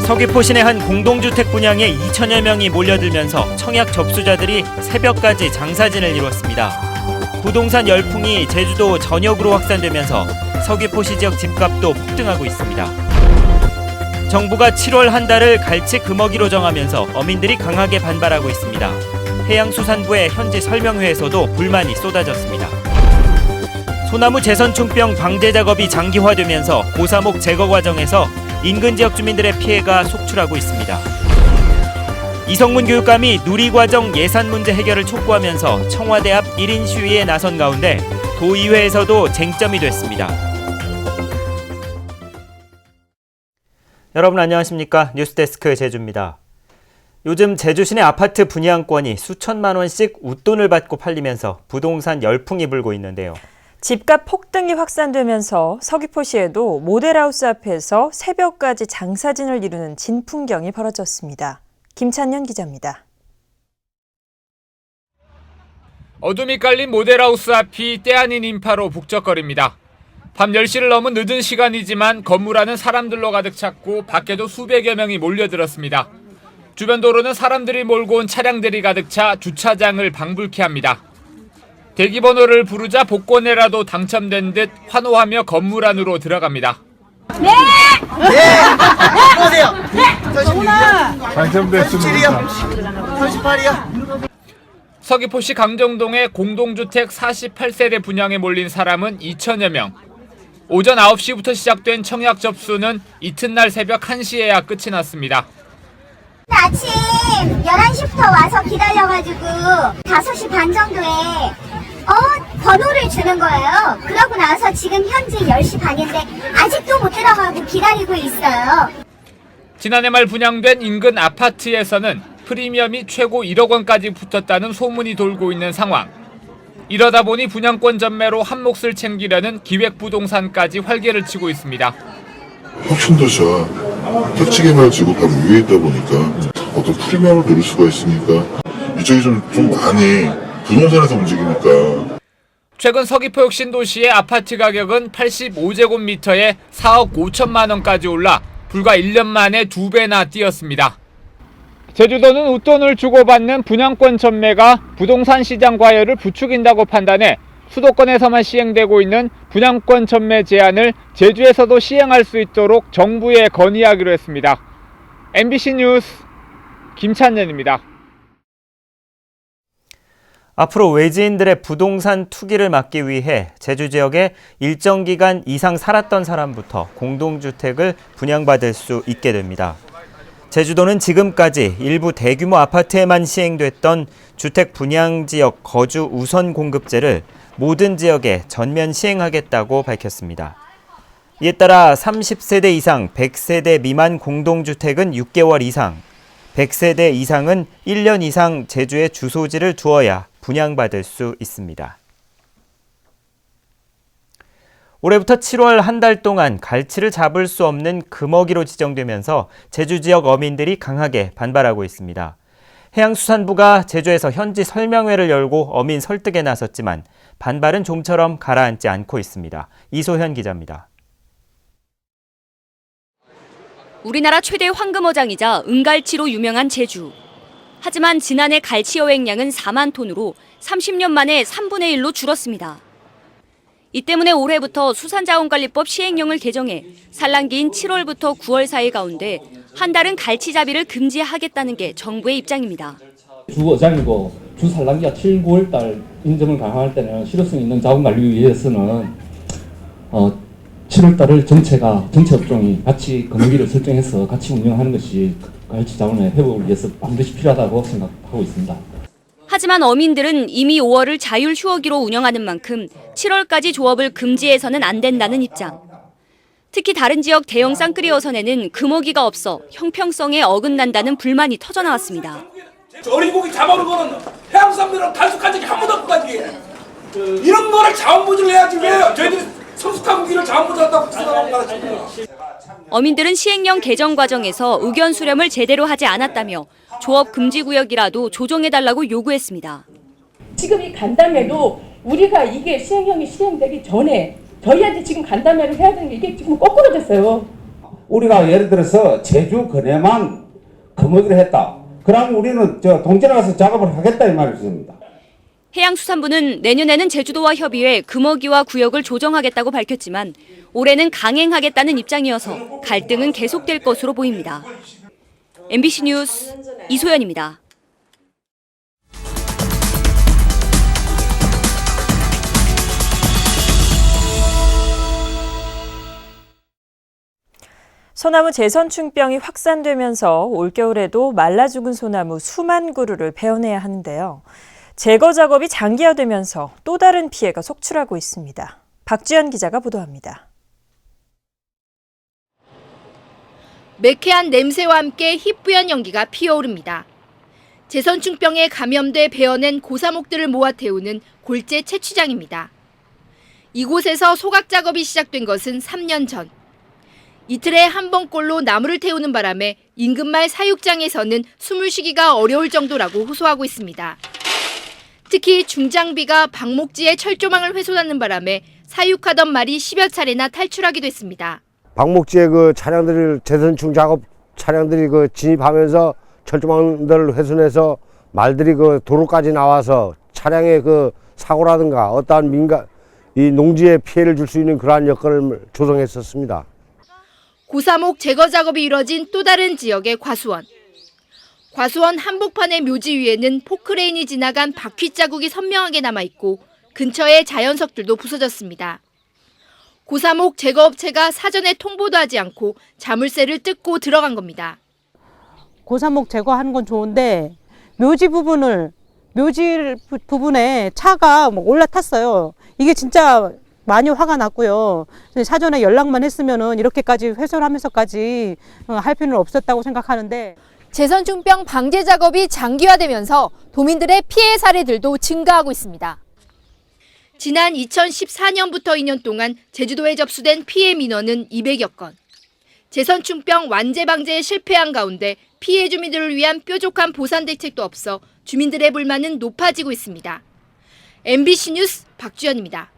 서귀포 시내 한 공동주택 분양에 2천여 명이 몰려들면서 청약 접수자들이 새벽까지 장사진을 이뤘습니다. 부동산 열풍이 제주도 전역으로 확산되면서 서귀포시 지역 집값도 폭등하고 있습니다. 정부가 7월 한 달을 갈치 금어기로 정하면서 어민들이 강하게 반발하고 있습니다. 해양수산부의 현지 설명회에서도 불만이 쏟아졌습니다. 소나무 재선충병 방제 작업이 장기화되면서 고사목 제거 과정에서 인근 지역 주민들의 피해가 속출하고 있습니다. 이성문 교육감이 누리과정 예산 문제 해결을 촉구하면서 청와대 앞 1인 시위에 나선 가운데 도의회에서도 쟁점이 됐습니다. 여러분 안녕하십니까? 뉴스데스크 제주입니다. 요즘 제주 시내 아파트 분양권이 수천만 원씩 웃돈을 받고 팔리면서 부동산 열풍이 불고 있는데요. 집값 폭등이 확산되면서 서귀포시에도 모델하우스 앞에서 새벽까지 장사진을 이루는 진풍경이 벌어졌습니다. 김찬년 기자입니다. 어둠이 깔린 모델하우스 앞이 때 아닌 인파로 북적거립니다. 밤 10시를 넘은 늦은 시간이지만 건물 안은 사람들로 가득 찼고 밖에도 수백여 명이 몰려들었습니다. 주변 도로는 사람들이 몰고 온 차량들이 가득 차 주차장을 방불케 합니다. 대기번호를 부르자 복권에라도 당첨된 듯 환호하며 건물 안으로 들어갑니다. 네! 네! 안녕하세요. 네! 당첨됐습니다. 38이요. 서귀포시 강정동의 공동주택 48세대 분양에 몰린 사람은 2천여 명. 오전 9시부터 시작된 청약 접수는 이튿날 새벽 1시에야 끝이 났습니다. 아침 11시부터 와서 기다려가지고 5시 반 정도에 번호를 주는 거예요. 그러고 나서 지금 현재 10시 반인데 아직도 못 들어가고 기다리고 있어요. 지난해 말 분양된 인근 아파트에서는 프리미엄이 최고 1억 원까지 붙었다는 소문이 돌고 있는 상황. 이러다 보니 분양권 전매로 한 몫을 챙기려는 기획부동산까지 활개를 치고 있습니다. 혁신도시와 택지개발 지구 바로 위에 있다 보니까 어떤 프리미엄을 누릴 수가 있으니까 이쪽이 좀 많이 부동산에서 움직이니까. 최근 서귀포 혁신도시의 아파트 가격은 85제곱미터에 4억 5천만 원까지 올라 불과 1년 만에 2배나 뛰었습니다. 제주도는 웃돈을 주고받는 분양권 전매가 부동산 시장 과열을 부추긴다고 판단해 수도권에서만 시행되고 있는 분양권 전매 제한을 제주에서도 시행할 수 있도록 정부에 건의하기로 했습니다. MBC 뉴스 김찬년입니다. 앞으로 외지인들의 부동산 투기를 막기 위해 제주 지역에 일정 기간 이상 살았던 사람부터 공동주택을 분양받을 수 있게 됩니다. 제주도는 지금까지 일부 대규모 아파트에만 시행됐던 주택 분양지역 거주 우선 공급제를 모든 지역에 전면 시행하겠다고 밝혔습니다. 이에 따라 30세대 이상 100세대 미만 공동주택은 6개월 이상, 100세대 이상은 1년 이상 제주에 주소지를 두어야 분양받을 수 있습니다. 올해부터 7월 한 달 동안 갈치를 잡을 수 없는 금어기로 지정되면서 제주 지역 어민들이 강하게 반발하고 있습니다. 해양수산부가 제주에서 현지 설명회를 열고 어민 설득에 나섰지만 반발은 좀처럼 가라앉지 않고 있습니다. 이소현 기자입니다. 우리나라 최대 황금어장이자 은갈치로 유명한 제주. 하지만 지난해 갈치 여획량은 4만 톤으로 30년 만에 3분의 1로 줄었습니다. 이 때문에 올해부터 수산자원관리법 시행령을 개정해 산란기인 7월부터 9월 사이 가운데 한 달은 갈치잡이를 금지하겠다는 게 정부의 입장입니다. 주 어장이고 주 산란기가 7, 9월 달 인정을 강화할 때는 실효성 있는 자원관리 위해서는 7월 달을 전체 업종이 같이 금어기를 설정해서 같이 운영하는 것이 갈치 자원의 회복을 위해서 반드시 필요하다고 생각하고 있습니다. 하지만 어민들은 이미 5월을 자율 휴업기로 운영하는 만큼 7월까지 조업을 금지해서는 안 된다는 입장. 특히 다른 지역 대형 쌍끌이 어선에는 금어기가 없어 형평성에 어긋난다는 불만이 터져나왔습니다. 어린 고기 잡아오는 거는 해양수산물이랑 단속한 적이 한 번도 없다지. 이런 거를 자원보조를 해야지 왜 저희들이 성숙한 고기를 자원보조한다고 생각하는 거야 지금. 어민들은 시행령 개정 과정에서 의견 수렴을 제대로 하지 않았다며 조업 금지 구역이라도 조정해달라고 요구했습니다. 지금 이 간담회도 우리가 이게 시행령이 시행되기 전에 저희한테 지금 간담회를 해야 되는 게 이게 지금 거꾸로 됐어요. 우리가 예를 들어서 제주 근해만 금어기를 했다. 그럼 우리는 동지에 가서 작업을 하겠다 이 말입니다. 해양수산부는 내년에는 제주도와 협의해 금어기와 구역을 조정하겠다고 밝혔지만 올해는 강행하겠다는 입장이어서 갈등은 계속될 것으로 보입니다. MBC 뉴스 이소연입니다. 소나무 재선충병이 확산되면서 올겨울에도 말라 죽은 소나무 수만 그루를 베어내야 하는데요. 제거 작업이 장기화되면서 또 다른 피해가 속출하고 있습니다. 박주연 기자가 보도합니다. 매캐한 냄새와 함께 희뿌연 연기가 피어오릅니다. 재선충병에 감염돼 베어낸 고사목들을 모아 태우는 골재 채취장입니다. 이곳에서 소각 작업이 시작된 것은 3년 전. 이틀에 한 번꼴로 나무를 태우는 바람에 인근 말 사육장에서는 숨을 쉬기가 어려울 정도라고 호소하고 있습니다. 특히 중장비가 방목지에 철조망을 훼손하는 바람에 사육하던 말이 10여 차례나 탈출하기도 했습니다. 방목지에 차량들이 재선충 작업 차량들이 진입하면서 철조망들을 훼손해서 말들이 도로까지 나와서 차량의 사고라든가 어떠한 이 농지에 피해를 줄 수 있는 그러한 여건을 조성했었습니다. 고사목 제거 작업이 이뤄진 또 다른 지역의 과수원. 과수원 한복판의 묘지 위에는 포크레인이 지나간 바퀴 자국이 선명하게 남아있고 근처의 자연석들도 부서졌습니다. 고사목 제거업체가 사전에 통보도 하지 않고 자물쇠를 뜯고 들어간 겁니다. 고사목 제거하는 건 좋은데 묘지 부분에 차가 올라탔어요. 이게 진짜 많이 화가 났고요. 사전에 연락만 했으면은 이렇게까지 훼손하면서까지 할 필요는 없었다고 생각하는데. 재선충병 방제 작업이 장기화되면서 도민들의 피해 사례들도 증가하고 있습니다. 지난 2014년부터 2년 동안 제주도에 접수된 피해 민원은 200여 건. 재선충병 완제 방제에 실패한 가운데 피해 주민들을 위한 뾰족한 보상 대책도 없어 주민들의 불만은 높아지고 있습니다. MBC 뉴스 박주연입니다.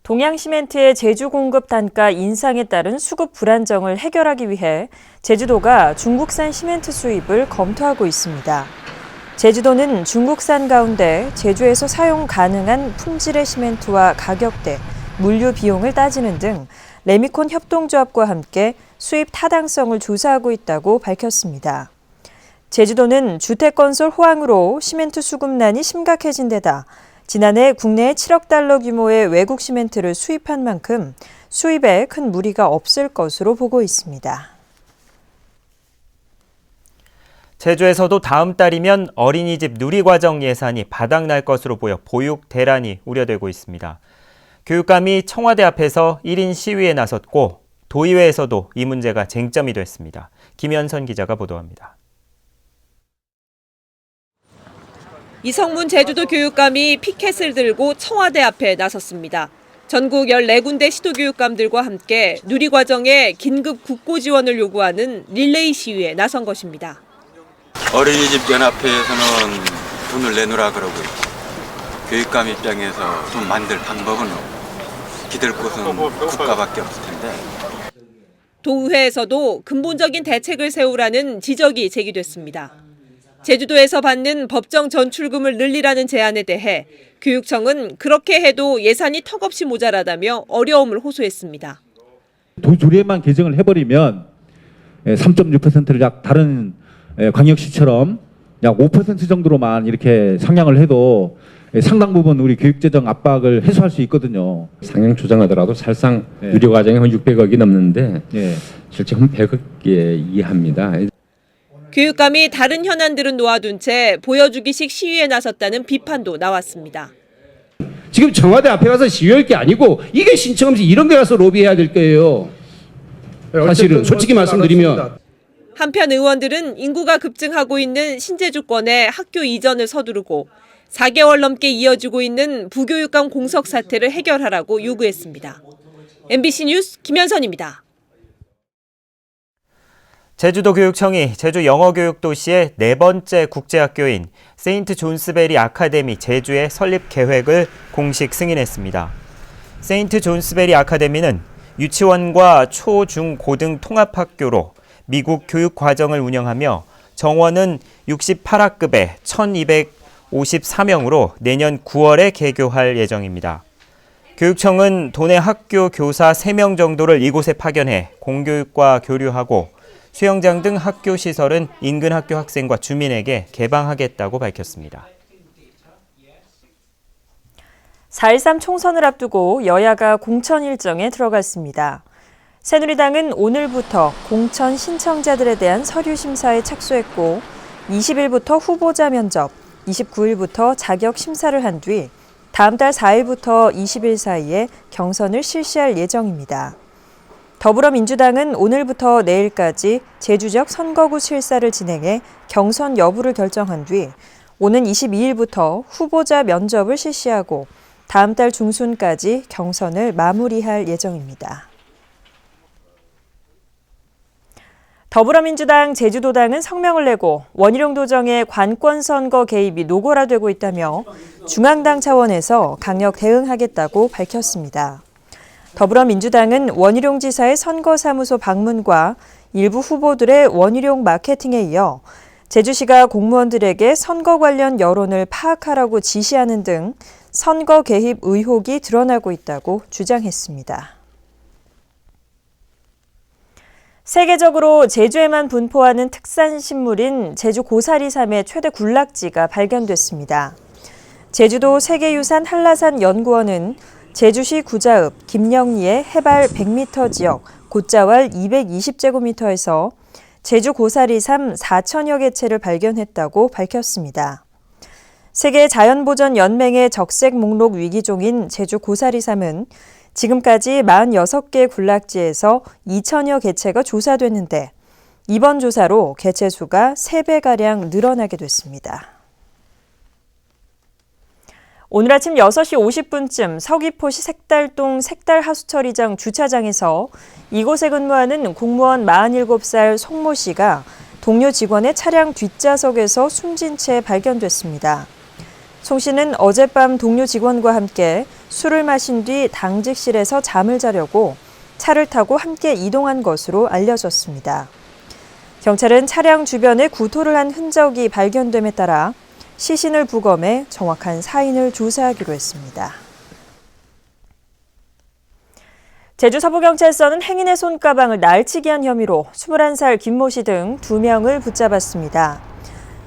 동양시멘트의 제주 공급 단가 인상에 따른 수급 불안정을 해결하기 위해 제주도가 중국산 시멘트 수입을 검토하고 있습니다. 제주도는 중국산 가운데 제주에서 사용 가능한 품질의 시멘트와 가격대, 물류 비용을 따지는 등 레미콘 협동조합과 함께 수입 타당성을 조사하고 있다고 밝혔습니다. 제주도는 주택건설 호황으로 시멘트 수급난이 심각해진 데다 지난해 국내에 7억 달러 규모의 외국 시멘트를 수입한 만큼 수입에 큰 무리가 없을 것으로 보고 있습니다. 제주에서도 다음 달이면 어린이집 누리과정 예산이 바닥날 것으로 보여 보육 대란이 우려되고 있습니다. 교육감이 청와대 앞에서 1인 시위에 나섰고 도의회에서도 이 문제가 쟁점이 됐습니다. 김현선 기자가 보도합니다. 이성문 제주도 교육감이 피켓을 들고 청와대 앞에 나섰습니다. 전국 14군데 시도교육감들과 함께 누리과정에 긴급 국고 지원을 요구하는 릴레이 시위에 나선 것입니다. 어린이집 연합회에서는 돈을 내놓으라 그러고 교육감 입장에서 돈 만들 방법은 기댈 곳은 국가밖에 없을 텐데. 도의회에서도 근본적인 대책을 세우라는 지적이 제기됐습니다. 제주도에서 받는 법정 전출금을 늘리라는 제안에 대해 교육청은 그렇게 해도 예산이 턱없이 모자라다며 어려움을 호소했습니다. 도조례만 개정을 해버리면 3.6%를 약 다른 광역시처럼 약 5% 정도로만 이렇게 상향을 해도 상당 부분 우리 교육재정 압박을 해소할 수 있거든요. 상향 조정하더라도 사실상 누리과정이 한 600억이 넘는데 실제 한 100억에 이해합니다. 교육감이 다른 현안들은 놓아둔 채 보여주기식 시위에 나섰다는 비판도 나왔습니다. 지금 청와대 앞에 가서 시위할 게 아니고 이게 신청하면서 이런 데 가서 로비해야 될 거예요. 사실은 솔직히 말씀드리면. 한편 의원들은 인구가 급증하고 있는 신제주권의 학교 이전을 서두르고 4개월 넘게 이어지고 있는 부교육감 공석 사태를 해결하라고 요구했습니다. MBC 뉴스 김현선입니다. 제주도 교육청이 제주 영어교육 도시의 4번째 국제학교인 세인트 존스베리 아카데미 제주의 설립 계획을 공식 승인했습니다. 세인트 존스베리 아카데미는 유치원과 초, 중, 고등 통합학교로 미국 교육 과정을 운영하며 정원은 68학급에 1,254명으로 내년 9월에 개교할 예정입니다. 교육청은 도내 학교 교사 3명 정도를 이곳에 파견해 공교육과 교류하고 수영장 등 학교 시설은 인근 학교 학생과 주민에게 개방하겠다고 밝혔습니다. 4.13 총선을 앞두고 여야가 공천 일정에 들어갔습니다. 새누리당은 오늘부터 공천 신청자들에 대한 서류 심사에 착수했고 20일부터 후보자 면접, 29일부터 자격 심사를 한 뒤 다음 달 4일부터 20일 사이에 경선을 실시할 예정입니다. 더불어민주당은 오늘부터 내일까지 제주적 선거구 실사를 진행해 경선 여부를 결정한 뒤 오는 22일부터 후보자 면접을 실시하고 다음 달 중순까지 경선을 마무리할 예정입니다. 더불어민주당 제주도당은 성명을 내고 원희룡 도정의 관권 선거 개입이 노골화되고 있다며 중앙당 차원에서 강력 대응하겠다고 밝혔습니다. 더불어민주당은 원희룡 지사의 선거사무소 방문과 일부 후보들의 원희룡 마케팅에 이어 제주시가 공무원들에게 선거 관련 여론을 파악하라고 지시하는 등 선거 개입 의혹이 드러나고 있다고 주장했습니다. 세계적으로 제주에만 분포하는 특산 식물인 제주 고사리삼의 최대 군락지가 발견됐습니다. 제주도 세계유산 한라산 연구원은 제주시 구자읍 김영리의 해발 100m 지역 곶자왈 220제곱미터에서 제주 고사리삼 4천여 개체를 발견했다고 밝혔습니다. 세계자연보전연맹의 적색 목록 위기종인 제주 고사리삼은 지금까지 46개 군락지에서 2천여 개체가 조사됐는데 이번 조사로 개체 수가 3배가량 늘어나게 됐습니다. 오늘 아침 6시 50분쯤 서귀포시 색달동 색달하수처리장 주차장에서 이곳에 근무하는 공무원 47살 송모 씨가 동료 직원의 차량 뒷좌석에서 숨진 채 발견됐습니다. 송 씨는 어젯밤 동료 직원과 함께 술을 마신 뒤 당직실에서 잠을 자려고 차를 타고 함께 이동한 것으로 알려졌습니다. 경찰은 차량 주변에 구토를 한 흔적이 발견됨에 따라 시신을 부검해 정확한 사인을 조사하기로 했습니다. 제주 서부경찰서는 행인의 손가방을 날치기 한 혐의로 21살 김모 씨 등 2명을 붙잡았습니다.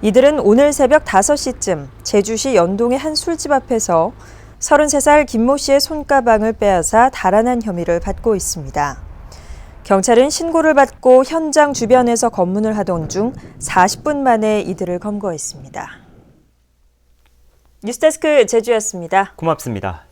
이들은 오늘 새벽 5시쯤 제주시 연동의 한 술집 앞에서 33살 김모 씨의 손가방을 빼앗아 달아난 혐의를 받고 있습니다. 경찰은 신고를 받고 현장 주변에서 검문을 하던 중 40분 만에 이들을 검거했습니다. 뉴스데스크 제주였습니다. 고맙습니다.